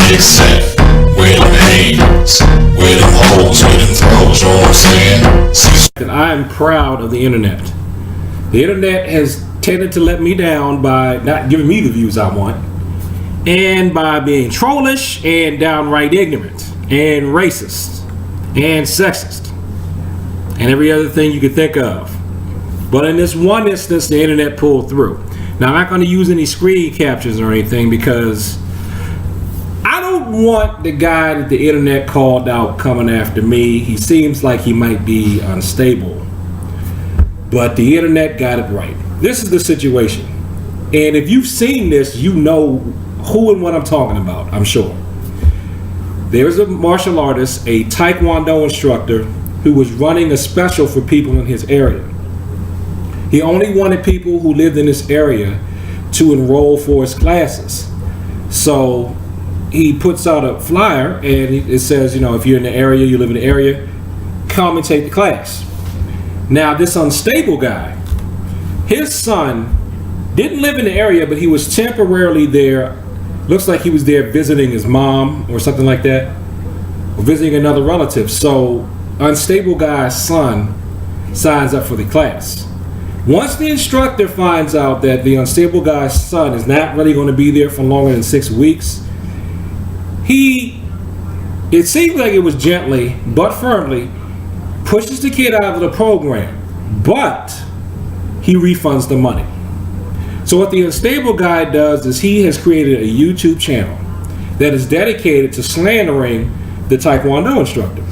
get set. Where them haters, where them hoes, where them throws, you know what I'm saying? Cecil. I am proud of the internet. The internet has tended to let me down by not giving me the views I want, and by being trollish and downright ignorant and racist and sexist and every other thing you could think of. But in this one instance, the internet pulled through. Now, I'm not going to use any screen captures or anything because I don't want the guy that the internet called out coming after me. He seems like he might be unstable. But the internet got it right. This is the situation. And if you've seen this, you know who and what I'm talking about, I'm sure. There's a martial artist, a Taekwondo instructor, who was running a special for people in his area. He only wanted people who lived in this area to enroll for his classes. So he puts out a flyer and it says, you know, if you're in the area, you live in the area, come and take the class. Now, this unstable guy, his son didn't live in the area, but he was temporarily there. Looks like he was there visiting his mom or something like that, or visiting another relative. So unstable guy's son signs up for the class. Once the instructor finds out that the unstable guy's son is not really going to be there for longer than 6 weeks, it seems like it was gently but firmly pushes the kid out of the program, but he refunds the money. So what the unstable guy does is he has created a YouTube channel that is dedicated to slandering the Taekwondo instructor.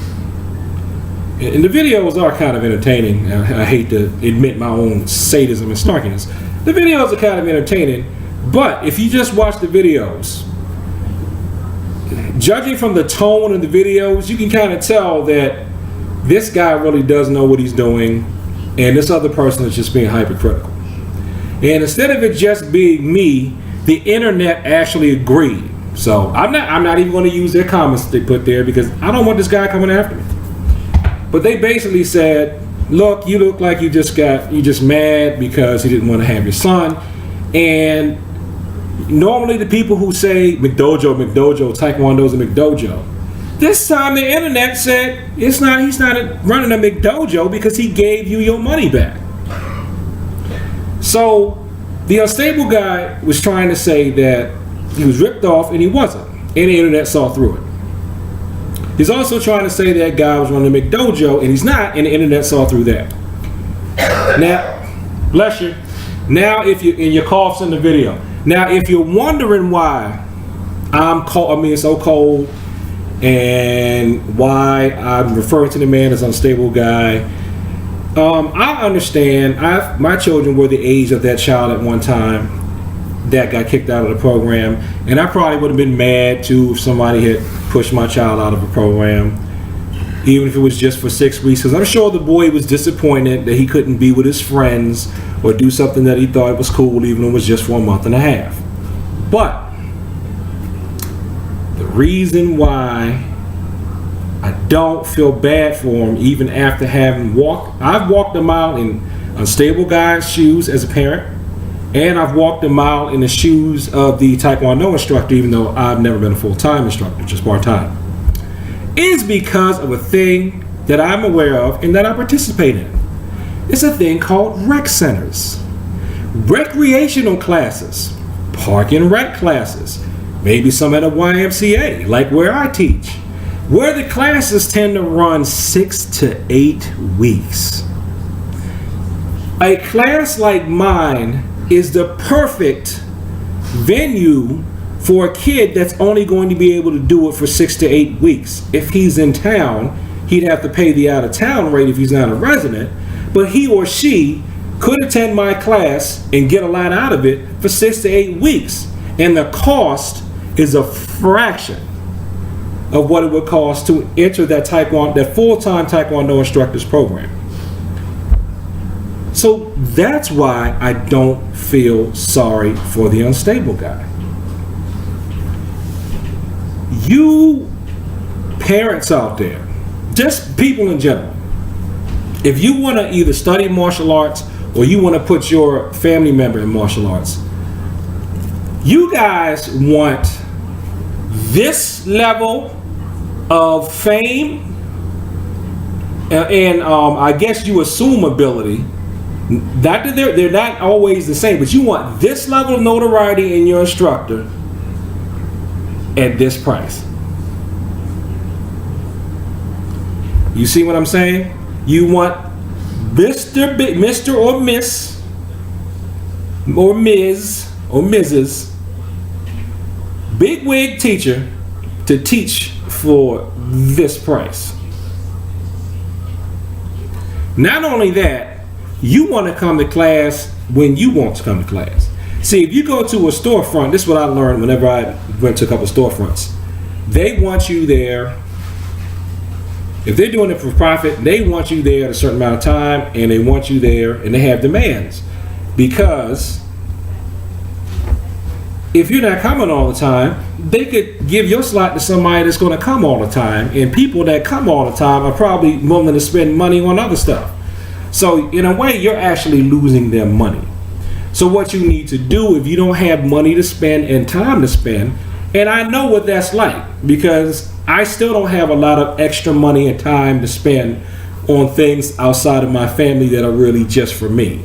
And the videos are kind of entertaining. I hate to admit my own sadism and snarkiness. The videos are kind of entertaining, but if you just watch the videos, judging from the tone of the videos, you can kind of tell that this guy really does know what he's doing, and this other person is just being hypercritical. And instead of it just being me, the internet actually agreed. So I'm not even going to use their comments they put there because I don't want this guy coming after me. But they basically said, look, you look like you just mad because he didn't want to have your son. And normally the people who say McDojo, Taekwondo's a McDojo. This time the internet said he's not running a McDojo because he gave you your money back. So the unstable guy was trying to say that he was ripped off, and he wasn't. And the internet saw through it. He's also trying to say that guy was running a McDojo, and he's not, and the internet saw through that. Now, bless you. Now, and your cough's in the video. Now, if you're wondering why I'm so cold, and why I'm referring to the man as unstable guy, I understand. My children were the age of that child at one time that got kicked out of the program, and I probably would have been mad too if somebody had pushed my child out of a program, even if it was just for 6 weeks, because I'm sure the boy was disappointed that he couldn't be with his friends or do something that he thought was cool, even if it was just for a month and a half. But the reason why I don't feel bad for him, even after I've walked a mile in unstable guy's shoes as a parent, and I've walked a mile in the shoes of the Taekwondo instructor, even though I've never been a full-time instructor, just part-time, is because of a thing that I'm aware of and that I participate in. It's a thing called rec centers, recreational classes, park and rec classes, maybe some at a YMCA, like where I teach, where the classes tend to run 6 to 8 weeks. A class like mine is the perfect venue for a kid that's only going to be able to do it for 6 to 8 weeks. If he's in town, he'd have to pay the out-of-town rate if he's not a resident, but he or she could attend my class and get a lot out of it for 6 to 8 weeks. And the cost is a fraction of what it would cost to enter that full-time Taekwondo instructor's program. So that's why I don't feel sorry for the unstable guy. You parents out there, just people in general, if you want to either study martial arts or you want to put your family member in martial arts, you guys want this level of fame and I guess you assume ability. Not that they're not always the same, but you want this level of notoriety in your instructor at this price. You see what I'm saying? You want Mr. or Miss or Ms. or Mrs. bigwig teacher to teach for this price. Not only that, you want to come to class when you want to come to class. See, if you go to a storefront, this is what I learned whenever I went to a couple storefronts. They want you there. If they're doing it for profit, they want you there at a certain amount of time, and they want you there, and they have demands. Because if you're not coming all the time, they could give your slot to somebody that's going to come all the time, and people that come all the time are probably willing to spend money on other stuff. So in a way, you're actually losing their money. So what you need to do, if you don't have money to spend and time to spend, and I know what that's like, because I still don't have a lot of extra money and time to spend on things outside of my family that are really just for me.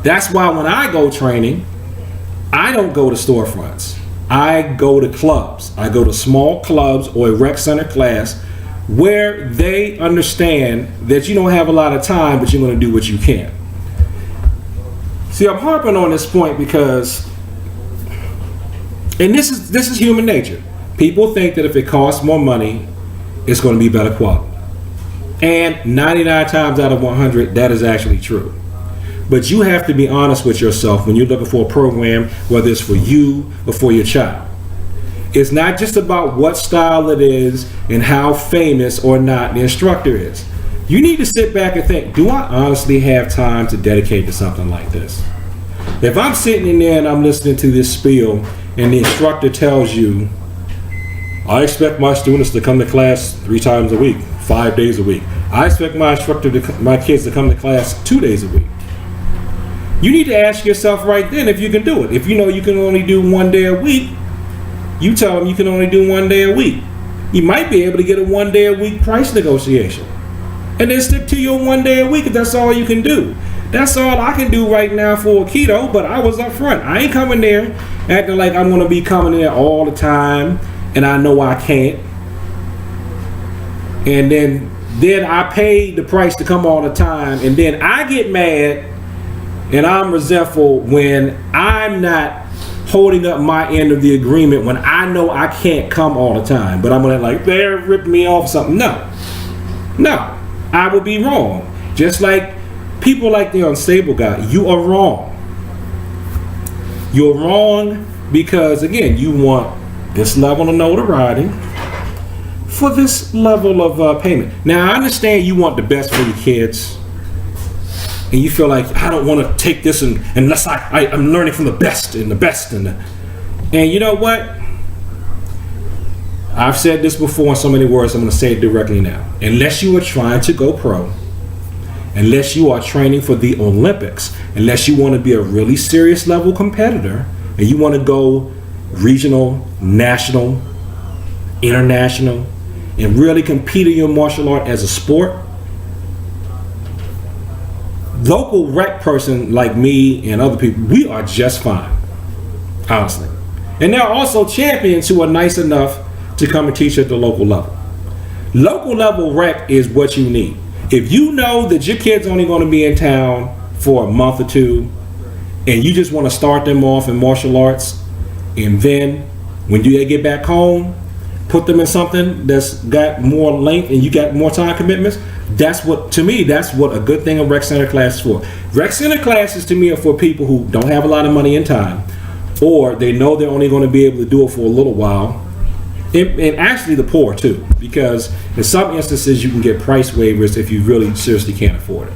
That's why when I go training, I don't go to storefronts. I go to clubs. I go to small clubs or a rec center class where they understand that you don't have a lot of time, but you're going to do what you can. See, I'm harping on this point because, and this is human nature. People think that if it costs more money, it's going to be better quality. And 99 times out of 100, that is actually true. But you have to be honest with yourself when you're looking for a program, whether it's for you or for your child. It's not just about what style it is and how famous or not the instructor is. You need to sit back and think, do I honestly have time to dedicate to something like this? If I'm sitting in there and I'm listening to this spiel and the instructor tells you, I expect my students to come to class 3 times a week, 5 days a week. I expect my kids to come to class 2 days a week. You need to ask yourself right then if you can do it. If you know you can only do 1 day a week, you tell them you can only do 1 day a week. You might be able to get a 1 day a week price negotiation. And then stick to your 1 day a week if that's all you can do. That's all I can do right now for keto, but I was up front. I ain't coming there acting like I'm going to be coming there all the time and I know I can't. And then I pay the price to come all the time, and then I get mad and I'm resentful when I'm not holding up my end of the agreement when I know I can't come all the time, but I'm gonna like, they're ripping me off something. No, I would be wrong. Just like people like the unstable guy, you are wrong. You're wrong because, again, you want this level of notoriety for this level of payment. Now, I understand you want the best for your kids, and you feel like, I don't want to take this unless I'm learning from the best and the best. And you know what? I've said this before in so many words, I'm going to say it directly now. Unless you are trying to go pro, unless you are training for the Olympics, unless you want to be a really serious level competitor, and you want to go regional, national, international, and really compete in your martial art as a sport, local rec person like me and other people, we are just fine, honestly. And there are also champions who are nice enough to come and teach at the local level. Local level rec is what you need. If you know that your kid's only going to be in town for a month or two, and you just want to start them off in martial arts, and then when they get back home, put them in something that's got more length and you got more time commitments, that's what a good thing a rec center class is for. Rec center classes to me are for people who don't have a lot of money and time, or they know they're only going to be able to do it for a little while. And actually the poor too, because in some instances you can get price waivers if you really seriously can't afford it.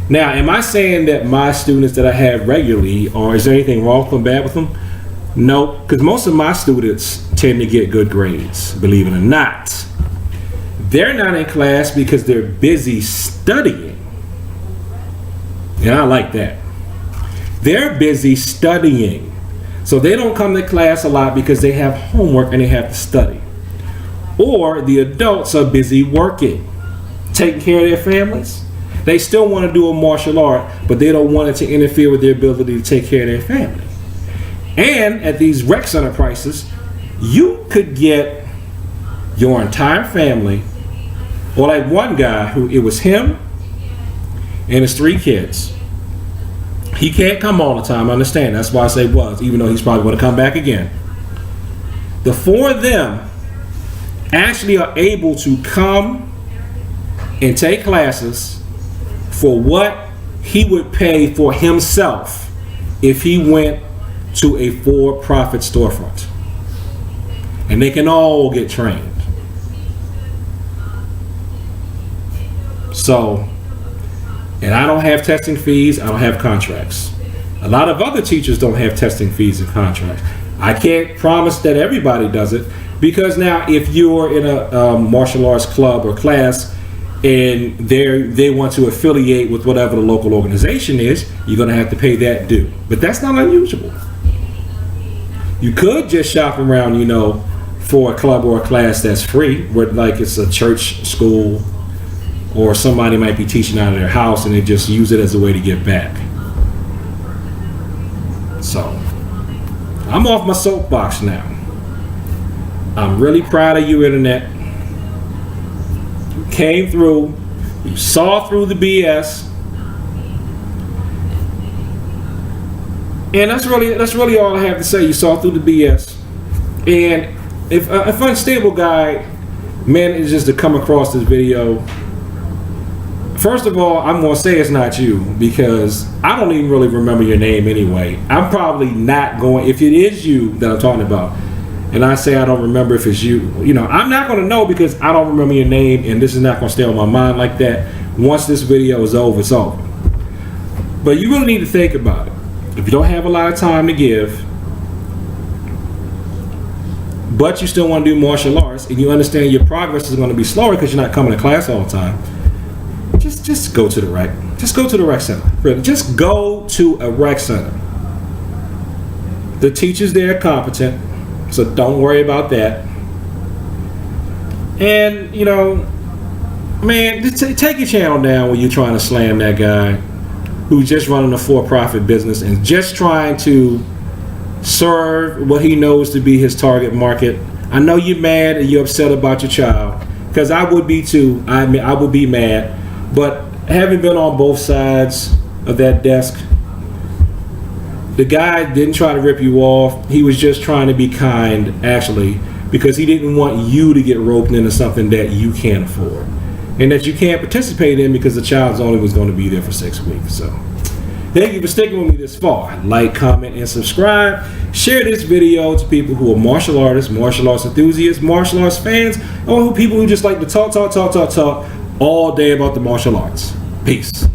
Now, am I saying that my students that I have regularly, or is there anything wrong with them, bad with them? No, because most of my students tend to get good grades, believe it or not. They're not in class because they're busy studying. And I like that. They're busy studying. So they don't come to class a lot because they have homework and they have to study. Or the adults are busy working, taking care of their families. They still want to do a martial art, but they don't want it to interfere with their ability to take care of their family. And at these rec center prices, you could get your entire family, or like one guy who it was him and his 3 kids. He can't come all the time, I understand. That's why I say was, even though he's probably going to come back again. The 4 of them actually are able to come and take classes for what he would pay for himself if he went to a for-profit storefront. And they can all get trained. So, and I don't have testing fees, I don't have contracts. A lot of other teachers don't have testing fees and contracts. I can't promise that everybody does it, because now if you're in a martial arts club or class and they want to affiliate with whatever the local organization is, you're going to have to pay that due. But that's not unusual. You could just shop around, for a club or a class that's free, where like it's a church, school, or somebody might be teaching out of their house and they just use it as a way to give back. So, I'm off my soapbox now. I'm really proud of you, Internet. You came through, you saw through the BS. And that's really all I have to say. You saw through the BS. And if unstable guy manages to come across this video, first of all, I'm going to say it's not you, because I don't even really remember your name anyway. I'm probably not going, if it is you that I'm talking about, and I say I don't remember if it's you, I'm not going to know, because I don't remember your name, and this is not going to stay on my mind like that. Once this video is over, it's over. But you really need to think about it. If you don't have a lot of time to give, but you still want to do martial arts, and you understand your progress is going to be slower because you're not coming to class all the time, just go to the rec. Just go to the rec center. Really, just go to a rec center. The teachers there are competent, so don't worry about that. And man, just take your channel down when you're trying to slam that guy who's just running a for-profit business and just trying to serve what he knows to be his target market. I know you're mad and you're upset about your child, because I would be too. I would be mad. But having been on both sides of that desk, the guy didn't try to rip you off. He was just trying to be kind, actually, because he didn't want you to get roped into something that you can't afford and that you can't participate in, because the child's only was going to be there for 6 weeks. So thank you for sticking with me this far. Like, comment, and subscribe. Share this video to people who are martial artists, martial arts enthusiasts, martial arts fans, or people who just like to talk all day about the martial arts. Peace.